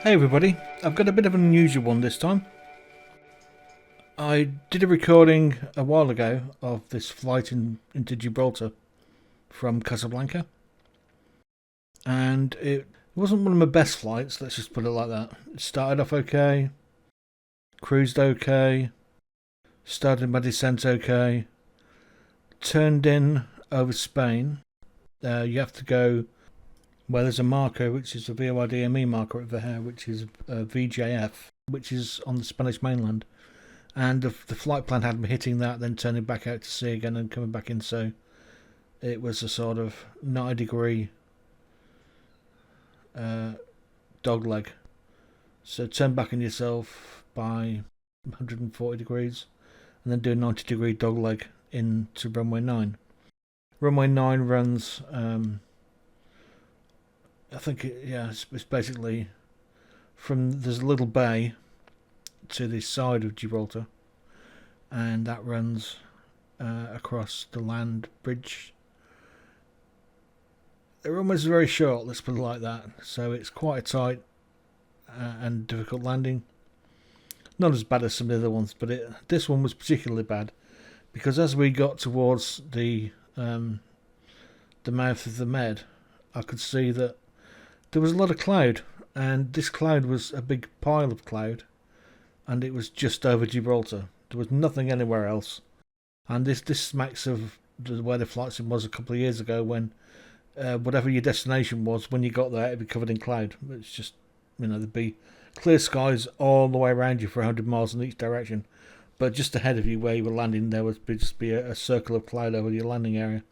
Hey everybody, I've got a bit of an unusual one this time. I did a recording a while ago of this flight into Gibraltar from Casablanca, and it wasn't one of my best flights, let's just put it like that. It started off okay, cruised okay, started my descent okay, turned in over Spain. You have to go where there's a marker, which is a VORDME marker over here, which is VJF, which is on the Spanish mainland. And the flight plan had me hitting that, then turning back out to sea again and coming back in, so it was a sort of 90-degree dogleg. So turn back on yourself by 140 degrees, and then do a 90-degree dogleg into runway 9. Runway 9 runs... I think it's basically from there's a little bay to the side of Gibraltar, and that runs across the land bridge. The runway's very short, let's put it like that, so it's quite a tight and difficult landing. Not as bad as some of the other ones, but this one was particularly bad because as we got towards the mouth of the Med, I could see that there was a lot of cloud, and this cloud was a big pile of cloud, and it was just over Gibraltar. There was nothing anywhere else, and this smacks of where the flight sim was a couple of years ago, when whatever your destination was, when you got there, it'd be covered in cloud. It's just, there'd be clear skies all the way around you for 100 miles in each direction, but just ahead of you where you were landing, there would just be a circle of cloud over your landing area.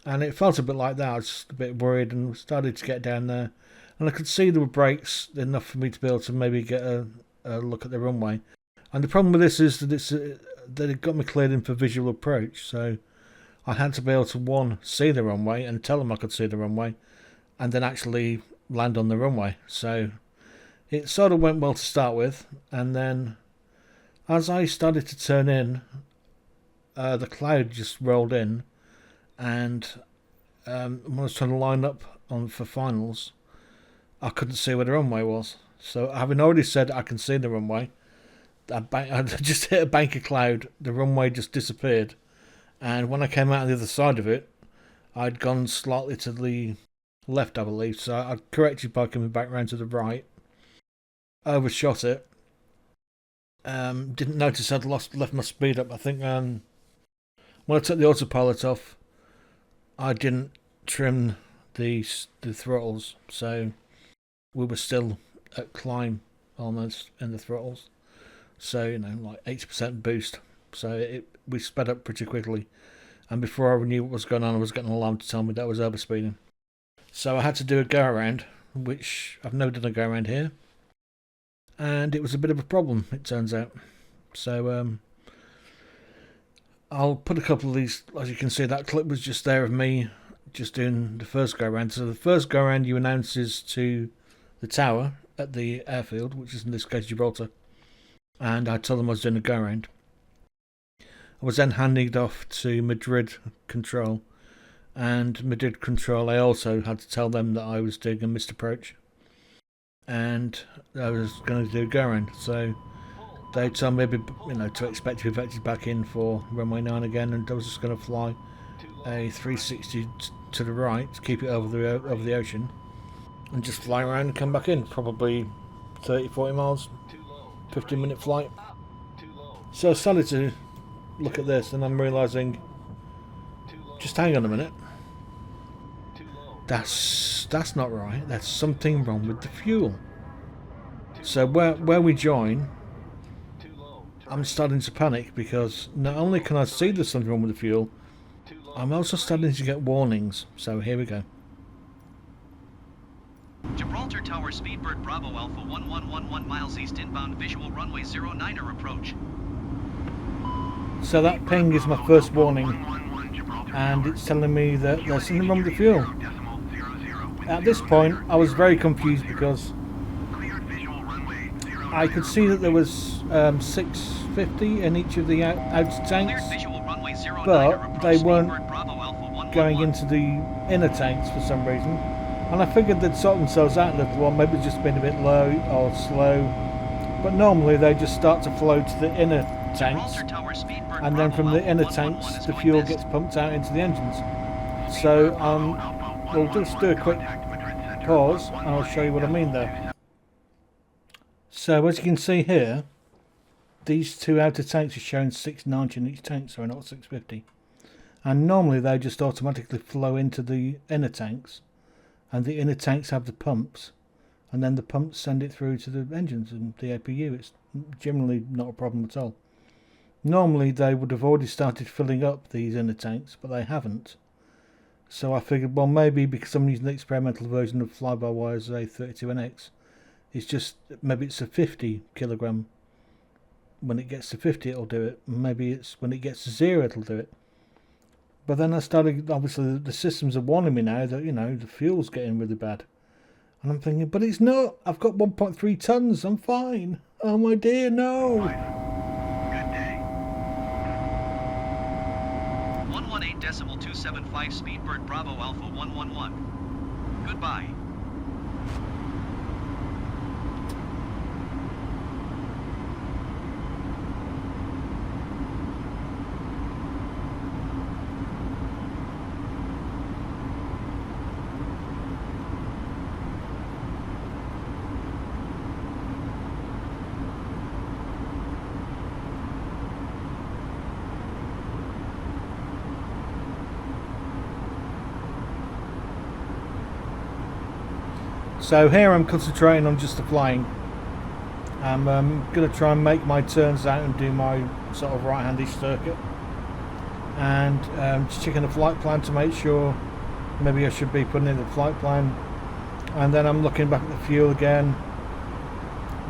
And it felt a bit like that. I was just a bit worried and started to get down there. And I could see there were breaks enough for me to be able to maybe get a look at the runway. And the problem with this is that that it got me cleared in for visual approach. So I had to be able to, one, see the runway and tell them I could see the runway, and then actually land on the runway. So it sort of went well to start with. And then as I started to turn in, the cloud just rolled in. And when I was trying to line up for finals, I couldn't see where the runway was. So having already said I can see the runway, I just hit a bank of cloud, the runway just disappeared. And when I came out on the other side of it, I'd gone slightly to the left, I believe. So I corrected by coming back round to the right, overshot it. Didn't notice I'd left my speed up. I think when I took the autopilot off, I didn't trim the throttles, so we were still at climb almost in the throttles. So, like 80% boost. So we sped up pretty quickly. And before I knew what was going on, I was getting an alarm to tell me that I was overspeeding. So I had to do a go around, which I've never done a go around here. And it was a bit of a problem, it turns out. So, I'll put a couple of these, as you can see, that clip was just there of me just doing the first go-around. So the first go-around you announces to the tower at the airfield, which is in this case Gibraltar, and I told them I was doing a go-around. I was then handed off to Madrid Control, and Madrid Control, I also had to tell them that I was doing a missed approach, and I was going to do a go-around. So they told me, to expect to be vectored back in for runway 9 again, and I was just going to fly a 360 to the right to keep it over the ocean, and just fly around and come back in. Probably 30-40 miles, 15-minute flight. So I started to look at this, and I'm realising, just hang on a minute. That's not right. There's something wrong with the fuel. So where we join, I'm starting to panic because not only can I see there's something wrong with the fuel, I'm also starting to get warnings. So here we go. Gibraltar Tower Speedbird Bravo Alpha 1111 miles east inbound visual runway 09er approach. So that ping is my first warning, and it's telling me that there's something wrong with the fuel. At this point I was very confused because I could see that there was 650 in each of the outer tanks, but they weren't going into the inner tanks for some reason. And I figured they'd sort themselves out a little while, maybe just been a bit low or slow. But normally they just start to flow to the inner tanks, Gibraltar Tower Speedbird and then Bravo from the Alpha inner 111 tanks is the going fuel missed. gets pumped out into the engines. So we'll just do a quick pause and I'll show you what I mean there. So as you can see here, these two outer tanks are showing 690 in each tank, sorry, not 650. And normally they just automatically flow into the inner tanks, and the inner tanks have the pumps, and then the pumps send it through to the engines and the APU. It's generally not a problem at all. Normally they would have already started filling up these inner tanks, but they haven't. So I figured, well, maybe because I'm using the experimental version of fly-by-wire's A32NX, it's just, maybe it's a 50 kilogram. When it gets to 50 it'll do it. Maybe it's when it gets to 0 it'll do it. But then I started, obviously the systems are warning me now that, you know, the fuel's getting really bad. And I'm thinking, but it's not. I've got 1.3 tons. I'm fine. Oh my dear, no. 118.275 Speedbird Bravo Alpha 111. Goodbye. So here I'm concentrating on just the flying. I'm going to try and make my turns out and do my sort of right-handish circuit. And just checking the flight plan to make sure maybe I should be putting in the flight plan. And then I'm looking back at the fuel again,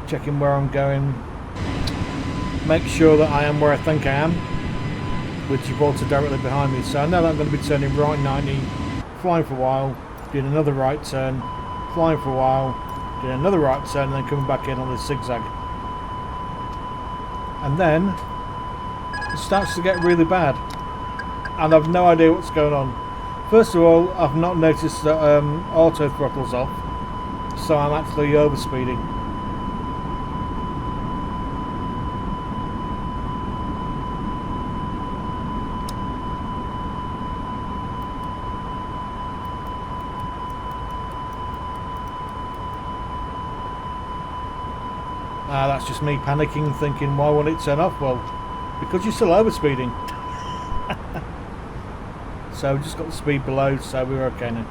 checking where I'm going. Make sure that I am where I think I am, with Gibraltar directly behind me. So I know that I'm going to be turning right 90, flying for a while, doing another right turn, flying for a while, doing another right turn, and then coming back in on this zigzag. And then it starts to get really bad, and I've no idea what's going on. First of all, I've not noticed that auto throttle's off, so I'm actually overspeeding. That's just me panicking, thinking, why won't it turn off? Well, because you're still overspeeding. So we just got the speed below, so we're okay now.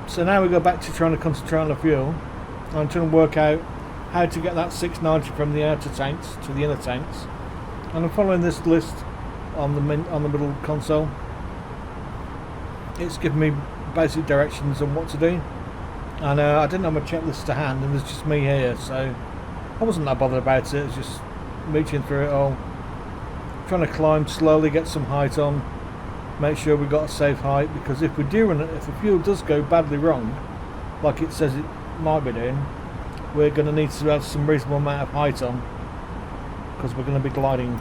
So now we go back to trying to concentrate on the fuel. I'm trying to work out how to get that 690 from the outer tanks to the inner tanks. And I'm following this list on the middle console. It's giving me basic directions on what to do, and I didn't have my checklist to hand, and there's just me here, so I wasn't that bothered about it. It's just mooching through it all, trying to climb slowly, get some height on, make sure we've got a safe height, because if we do run it, if the fuel does go badly wrong, like it says it might be doing, we're going to need to have some reasonable amount of height on, because we're going to be gliding.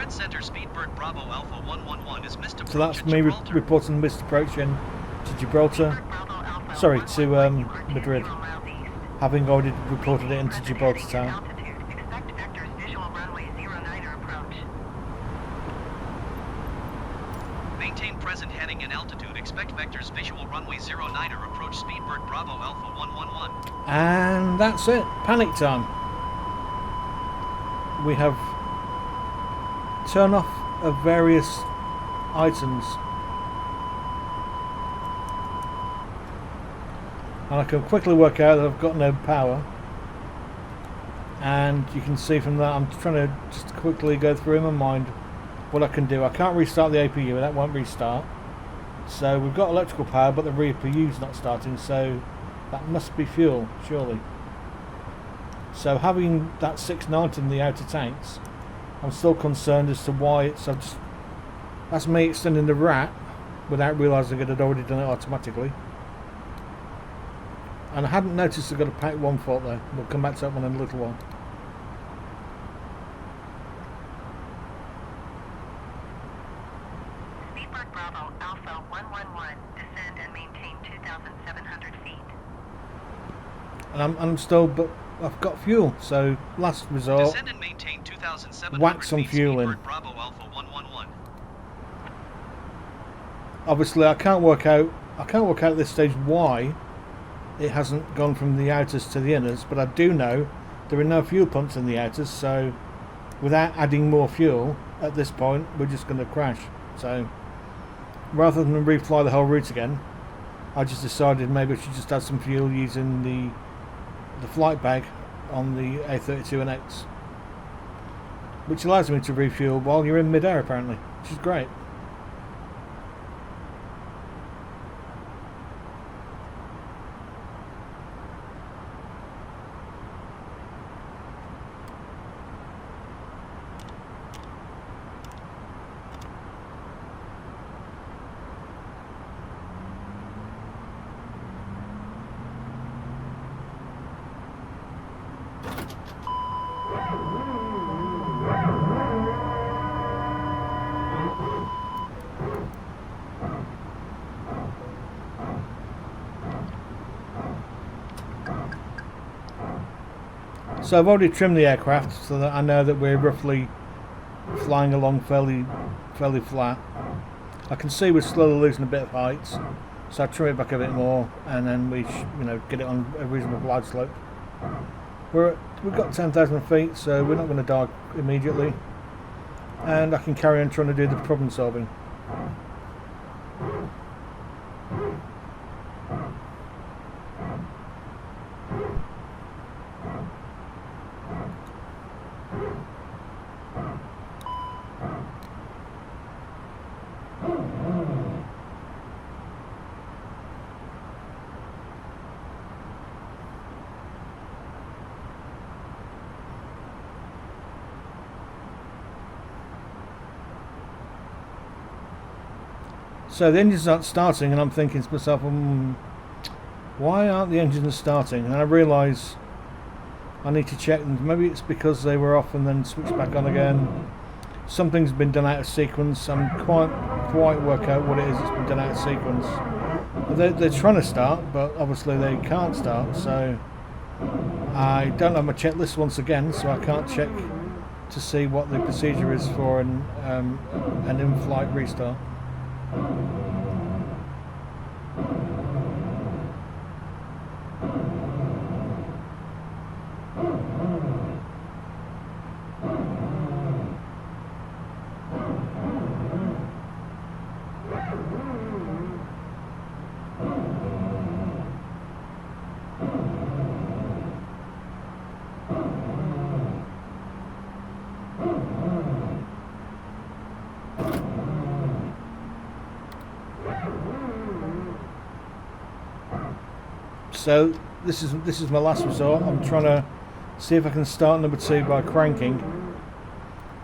Center Speedbird Bravo Alpha 111 is missed approach. So that's me reporting missed approach in to Gibraltar. Sorry, to Madrid. Having already reported it into Gibraltar town. Maintain present heading and altitude. Expect vectors visual runway 09er approach Speedbird Bravo Alpha 111. And that's it. Panic time. We have turn off of various items, and I can quickly work out that I've got no power, and you can see from that I'm trying to just quickly go through in my mind what I can do. I can't restart the APU, that won't restart, so we've got electrical power but the APU's not starting, so that must be fuel, surely. So having that 690 in the outer tanks, I'm still concerned as to why it's just, that's me extending the rat without realising it had already done it automatically. And I hadn't noticed I've got a pack 1 fault there. We'll come back to that one in a little while. and I'm still, but I've got fuel. So last resort, Descend and maintain 2,700 whack some feet, fuel in. Speedbird Bravo Alpha 111. Obviously, I can't work out at this stage why it hasn't gone from the outers to the inners, but I do know there are no fuel pumps in the outers, so without adding more fuel at this point, we're just going to crash. So rather than refly the whole route again, I just decided maybe I should just add some fuel using the flight bag on the A32NX, which allows me to refuel while you're in mid-air apparently, which is great. So I've already trimmed the aircraft so that I know that we're roughly flying along fairly flat. I can see we're slowly losing a bit of height, so I trim it back a bit more, and then we get it on a reasonable glide slope. We've got 10,000 feet, so we're not going to die immediately, and I can carry on trying to do the problem solving. So the engines aren't starting, and I'm thinking to myself, why aren't the engines starting? And I realise I need to check them. Maybe it's because they were off and then switched back on again. Something's been done out of sequence. I can't quite work out what it is that's been done out of sequence. They're trying to start, but obviously they can't start, so I don't have my checklist once again, so I can't check to see what the procedure is for an in-flight restart. So this is my last resort. I'm trying to see if I can start number 2 by cranking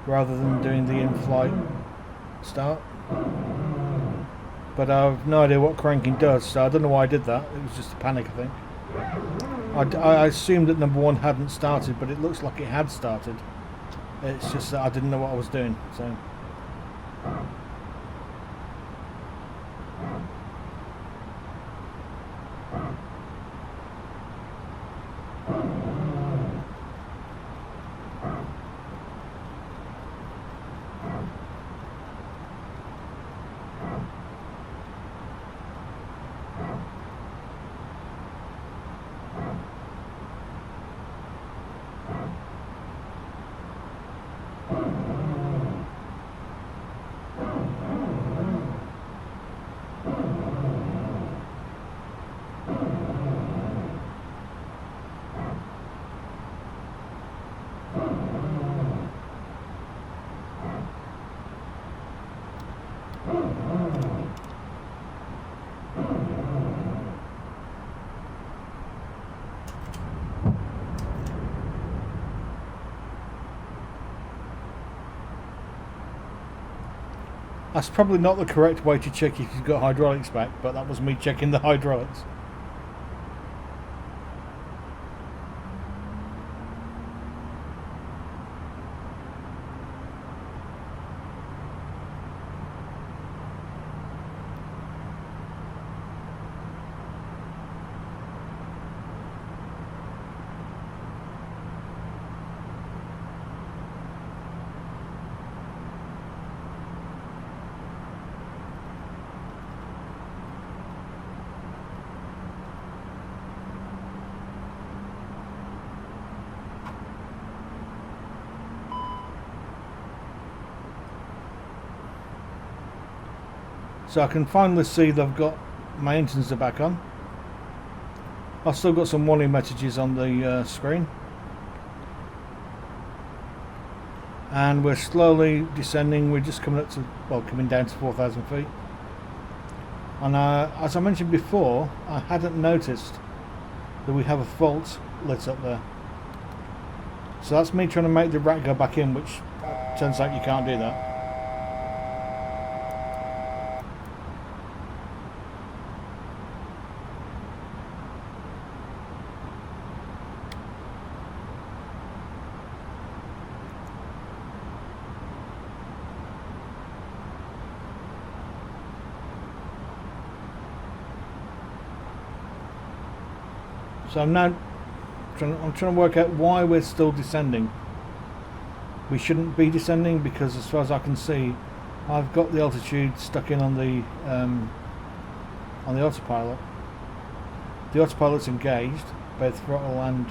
rather than doing the in-flight start. But I've no idea what cranking does, so I don't know why I did that. It was just a panic, I think. I assumed that number 1 hadn't started, but it looks like it had started. It's just that I didn't know what I was doing. So. That's probably not the correct way to check if you've got hydraulics back, but that was me checking the hydraulics. So I can finally see they've got my engines are back on. I've still got some warning messages on the screen. And we're slowly descending. We're just coming up to, well, coming down to 4,000 feet. And as I mentioned before, I hadn't noticed that we have a fault lit up there. So that's me trying to make the rat go back in, which turns out you can't do that. So I'm now trying to work out why we're still descending. We shouldn't be descending because, as far as I can see, I've got the altitude stuck in on the autopilot. The autopilot's engaged, both throttle and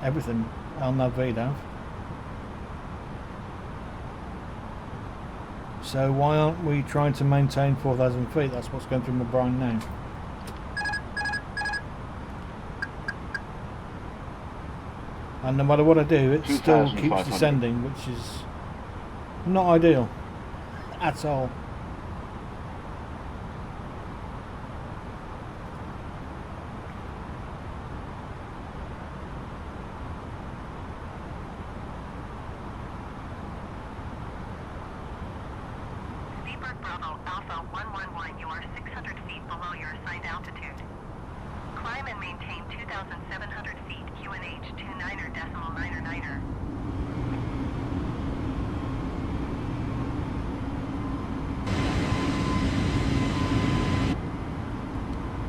everything on that VDAV. So why aren't we trying to maintain 4,000 feet? That's what's going through my brain now. And no matter what I do, it still keeps descending, which is not ideal at all. Speedbird Bravo Alpha 111, you are 600 feet below your assigned altitude. Climb and maintain 2,700 feet, QNH 29er.9er.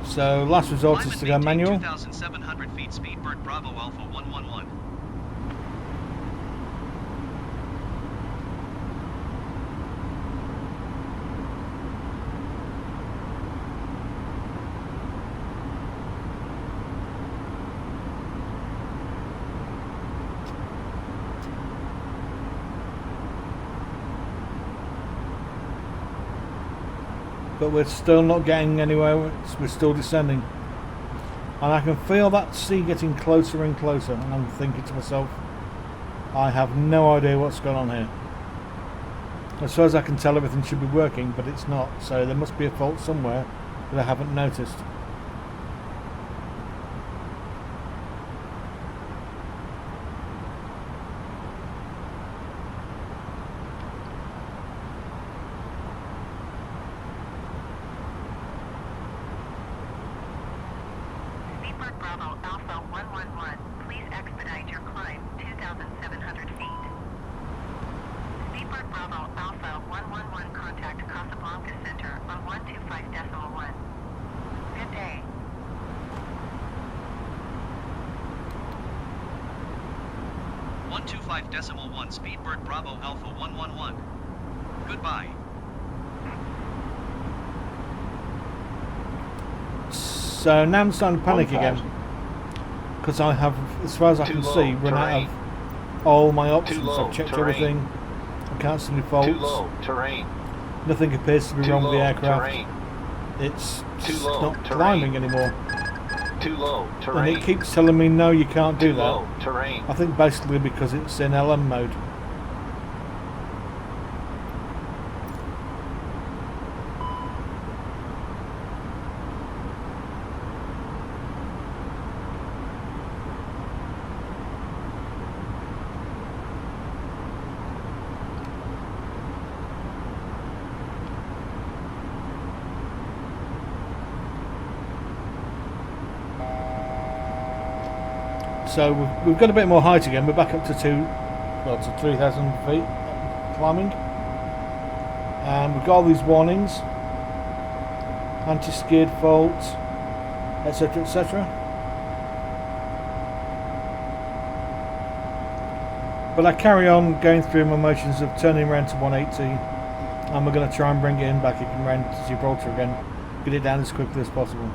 So last resort is to go manual. 2,700 feet, Speedbird Bravo Alpha 111. But we're still not getting anywhere. We're still descending, and I can feel that sea getting closer and closer, and I'm thinking to myself, I have no idea what's going on here. As far as I can tell, everything should be working, but it's not, so there must be a fault somewhere that I haven't noticed. Bravo Alpha 111, please expedite your climb 2,700 feet. Speedbird Bravo Alpha 111, contact Casablanca Center on 125.1. Good day. .1, Speedbird Bravo Alpha 111. Goodbye. So now I'm starting to panic again, because I have, as far as I can see, run out of all my options. I've checked everything. I can't see any faults. Nothing appears to be wrong with the aircraft. It's not climbing anymore. And it keeps telling me, no, you can't do that. I think basically because it's in LM mode. So we've got a bit more height again. We're back up to 3,000 feet climbing, and we've got all these warnings, anti-skid fault, etc, etc. But I carry on going through my motions of turning around to 180, and we're going to try and bring it in back around to Gibraltar again, get it down as quickly as possible.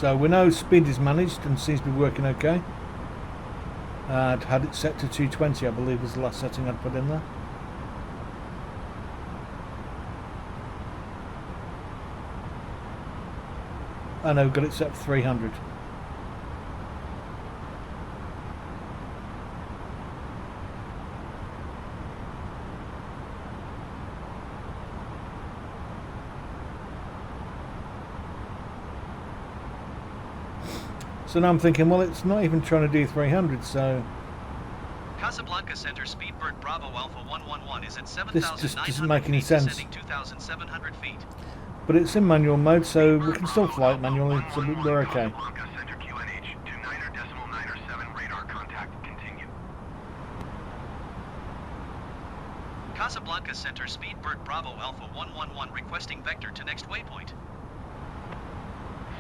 So we know speed is managed and seems to be working okay. I'd had it set to 220, I believe was the last setting I'd put in there. I know, got it set for 300. So now I'm thinking, well, it's not even trying to do 300, so Casablanca Center, Speedbird Bravo Alpha 111 is at this just doesn't make 7,900 any feet, sense. descending 2,700 feet. But it's in manual mode, so we can still fly it manually, so we're okay. Casablanca Center QNH 29.907 radar contact continue. Casablanca Center, Speedbird Bravo Alpha 111 requesting vector to next waypoint.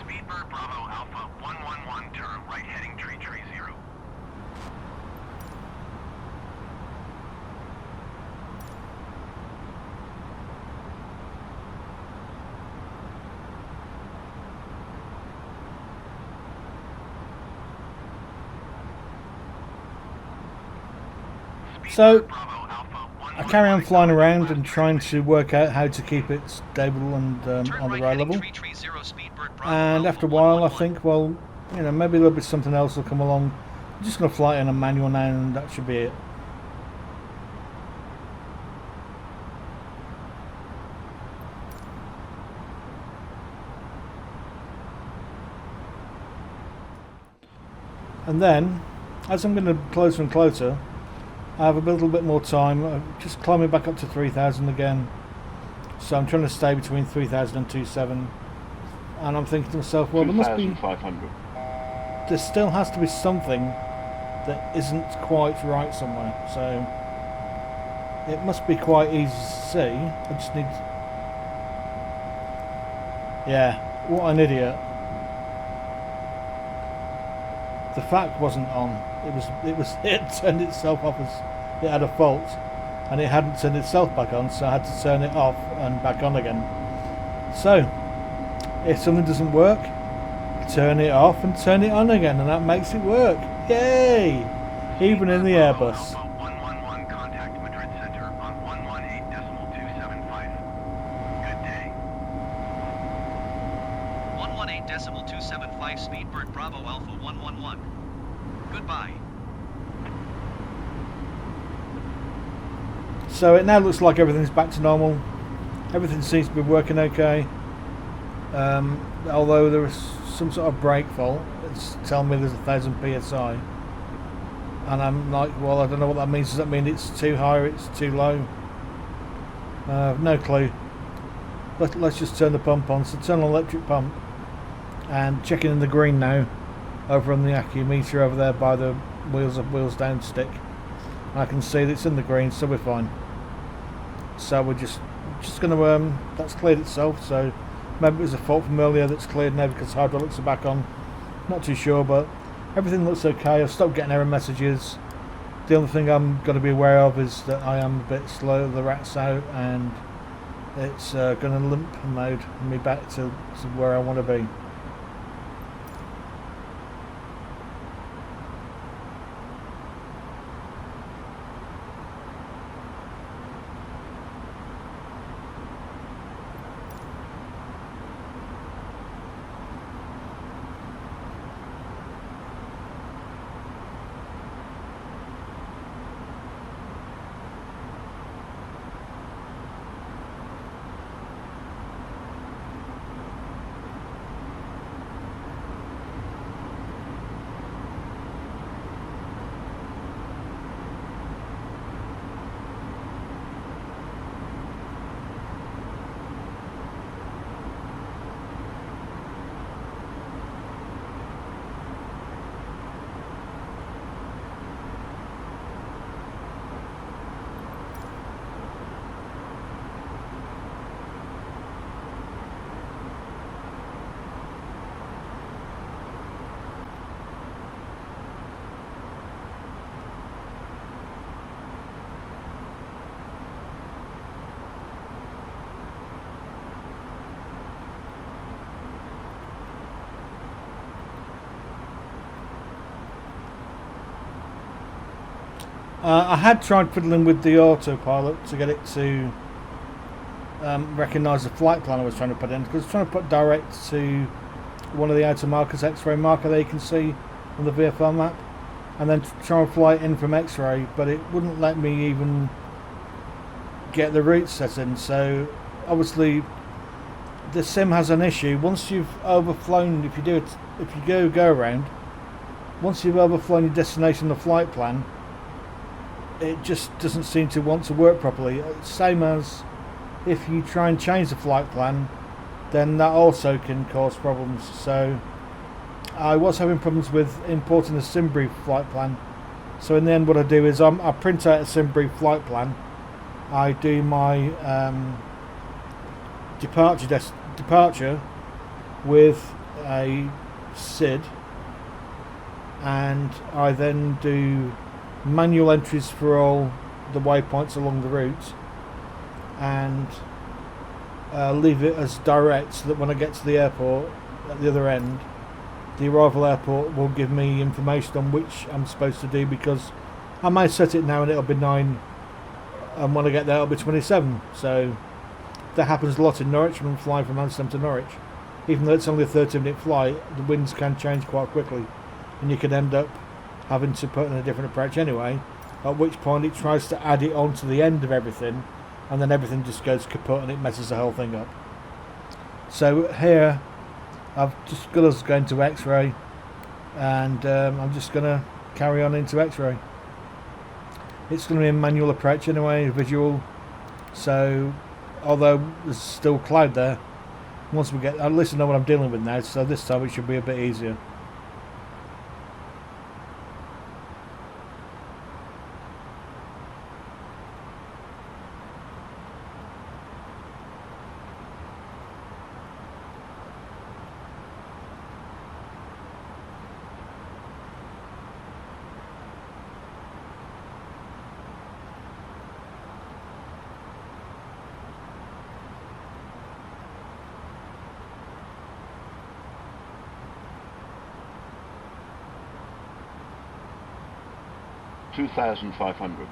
Speedbird Bravo Alpha 111 turn right heading tree 0. So I carry on flying around and trying to work out how to keep it stable and on the right level. And after a while I think, well, you know, maybe there'll be something else will come along. I'm just going to fly it in a manual now and that should be it. And then, as I'm getting closer and closer, I have a little bit more time. I'm just climbing back up to 3,000 again. So I'm trying to stay between 3,000 and 2,700. And I'm thinking to myself, well, there must be... 2,500. There still has to be something that isn't quite right somewhere. So it must be quite easy to see. I just need... Yeah, what an idiot. The FAC wasn't on. It turned itself off as it had a fault, and it hadn't turned itself back on, so I had to turn it off and back on again. So if something doesn't work, turn it off and turn it on again, and that makes it work. Yay! Even in the Airbus. 111 contact Madrid Center on 118.275. Good day. 118.275 Speedbird Bravo Alpha 111. Goodbye. So it now looks like everything's back to normal. Everything seems to be working okay. Although there is some sort of brake fault. It's telling me there's 1,000 psi. And I'm like, well, I don't know what that means. Does that mean it's too high or it's too low? No clue. Let's just turn the pump on. So turn on electric pump. And checking in the green now. Over on the accumeter over there by the wheels up, wheels down stick. I can see that it's in the green, so we're fine. So we're just going to that's cleared itself. So maybe it was a fault from earlier that's cleared now because hydraulics are back on. Not too sure, but everything looks okay. I've stopped getting error messages. The only thing I'm going to be aware of is that I am a bit slow. The rat's out, and it's going to limp mode me back to where I want to be. I had tried fiddling with the autopilot to get it to recognise the flight plan I was trying to put in, because I was trying to put direct to one of the outer markers, X-ray marker there you can see on the VFR map, and then try and fly it in from X-ray, but it wouldn't let me even get the route set in. So obviously the sim has an issue. Once you've overflown, if you go around, once you've overflown your destination on the flight plan, it just doesn't seem to want to work properly. Same as if you try and change the flight plan, then that also can cause problems. So I was having problems with importing a SimBrief flight plan. So in the end what I do is I print out a SimBrief flight plan, I do my departure with a SID, and I then do manual entries for all the waypoints along the route, and leave it as direct, so that when I get to the airport at the other end, the arrival airport will give me information on which I'm supposed to do, because I may set it now and it'll be 9, and when I get there it'll be 27. So that happens a lot in Norwich when I'm flying from Amsterdam to Norwich. Even though it's only a 30-minute flight, the winds can change quite quickly, and you can end up having to put in a different approach anyway, at which point it tries to add it on to the end of everything, and then everything just goes kaput and it messes the whole thing up. So here I've just got us going to X-ray, and I'm just going to carry on into X-ray. It's going to be a manual approach anyway, visual, so although there's still cloud there, once we get, at least I know what I'm dealing with now, so this time it should be a bit easier. $2,500.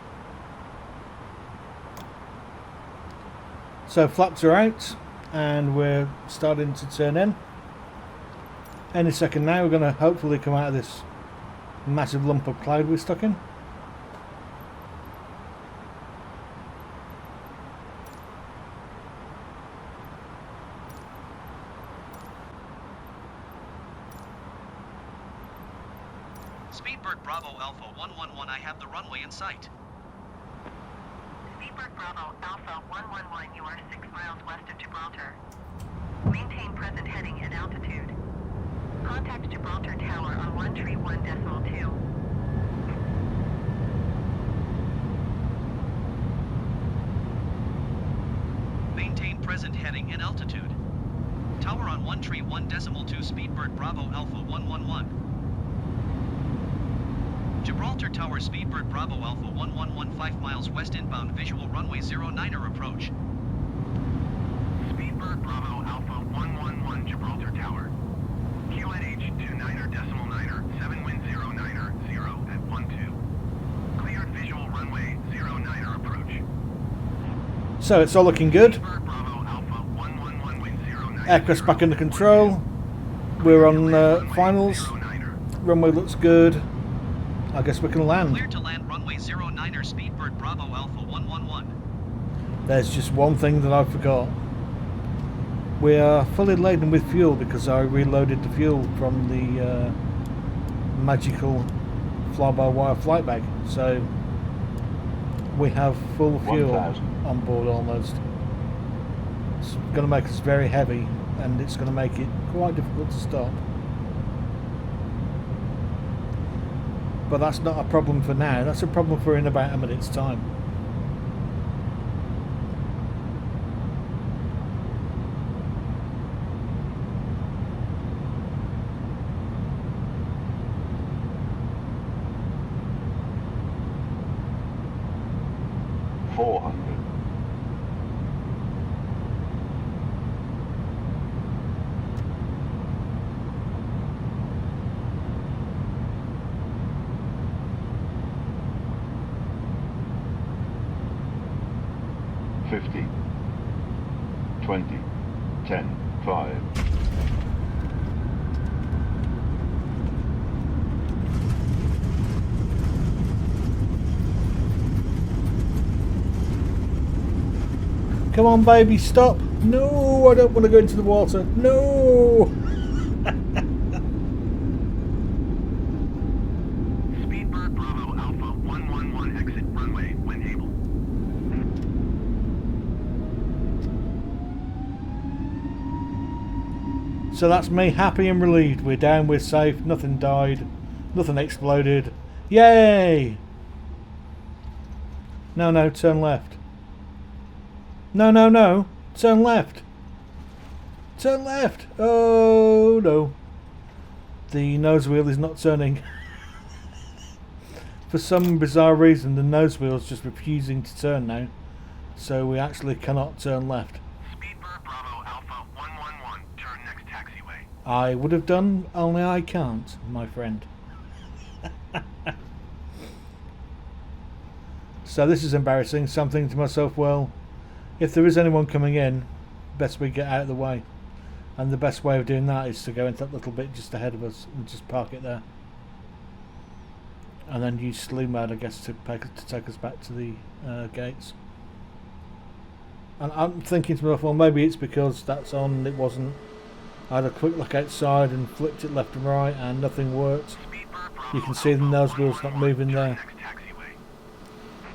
So flaps are out and we're starting to turn in. Any second now we're going to hopefully come out of this massive lump of cloud we're stuck in. Speedbird Bravo Alpha 111, I have the runway in sight. Speedbird Bravo Alpha 111, you are 6 miles west of Gibraltar. Maintain present heading and altitude. Contact Gibraltar Tower on 131.2. Maintain present heading and altitude. Tower on 131.2, Speedbird Bravo Alpha 111. Gibraltar Tower, Speedbird Bravo Alpha 111, 5 miles west inbound, visual runway 09er approach. Speedbird Bravo Alpha 111 Gibraltar Tower. QNH 29er.9er, 7 wind 09er, 0 at 12. Cleared visual runway 09er approach. So it's all looking good. Speedbird Bravo Alpha 111 wind 09er. Aircraft's back under control. We're on finals. Runway looks good. I guess we can land. Clear to land runway 09er, Speedbird Bravo Alpha 111. There's just one thing that I forgot. We are fully laden with fuel because I reloaded the fuel from the magical fly-by-wire flight bag. So we have full fuel 1,000. on board almost. It's going to make us very heavy, and it's going to make it quite difficult to stop. But that's not a problem for now. That's a problem for in about a minute's time. $400. 50, 20, 10, 5. Come on, baby, stop. No, I don't want to go into the water. No. Speedbird Bravo Alpha 111 exit runway when able. So that's me, happy and relieved. We're down, we're safe, nothing died, nothing exploded. Yay! No, no, turn left. No, no, no, turn left. Turn left. Oh, no. The nose wheel is not turning. For some bizarre reason, the nose wheel is just refusing to turn now. So we actually cannot turn left. Speedbird Bravo Alpha 111, turn next taxiway. I would have done, only I can't, my friend. So this is embarrassing. So I'm thinking to myself, well, if there is anyone coming in, best we get out of the way. And the best way of doing that is to go into that little bit just ahead of us and just park it there. And then use slew mode, I guess, to take us back to the gates. And I'm thinking to myself, well, maybe it's because that's on and it wasn't. I had a quick look outside and flipped it left and right and nothing worked. You can see the nose wheel's not moving there.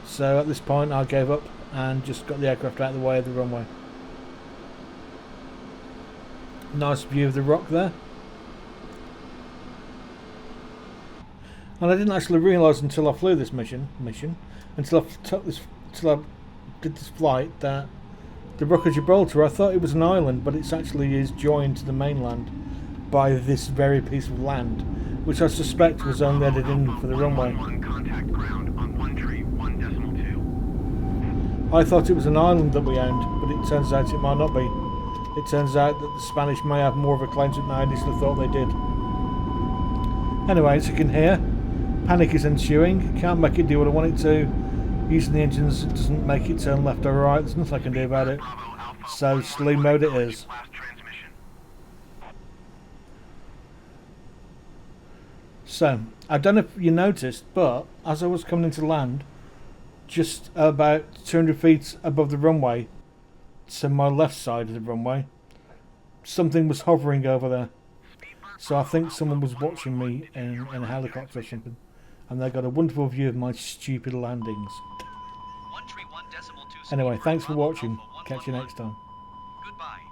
So at this point I gave up and just got the aircraft out of the way of the runway. Nice view of the rock there. And I didn't actually realise until I flew this mission until I did this flight, that the Rock of Gibraltar, I thought it was an island, but it actually is joined to the mainland by this very piece of land, which I suspect was only added in for the runway. Contact ground on 1-1.2. I thought it was an island that we owned, but it turns out it might not be. It turns out that the Spanish may have more of a claim to it than I initially thought they did. Anyway, as you can hear, panic is ensuing. Can't make it do what I want it to. Using the engines, it doesn't make it turn left or right. There's nothing I can do about it. So slew mode it is. So, I don't know if you noticed, but as I was coming into land, just about 200 feet above the runway, to my left side of the runway, something was hovering over there. So I think someone was watching me in a helicopter or something, and they got a wonderful view of my stupid landings. Anyway, thanks for watching. Catch you next time. Goodbye.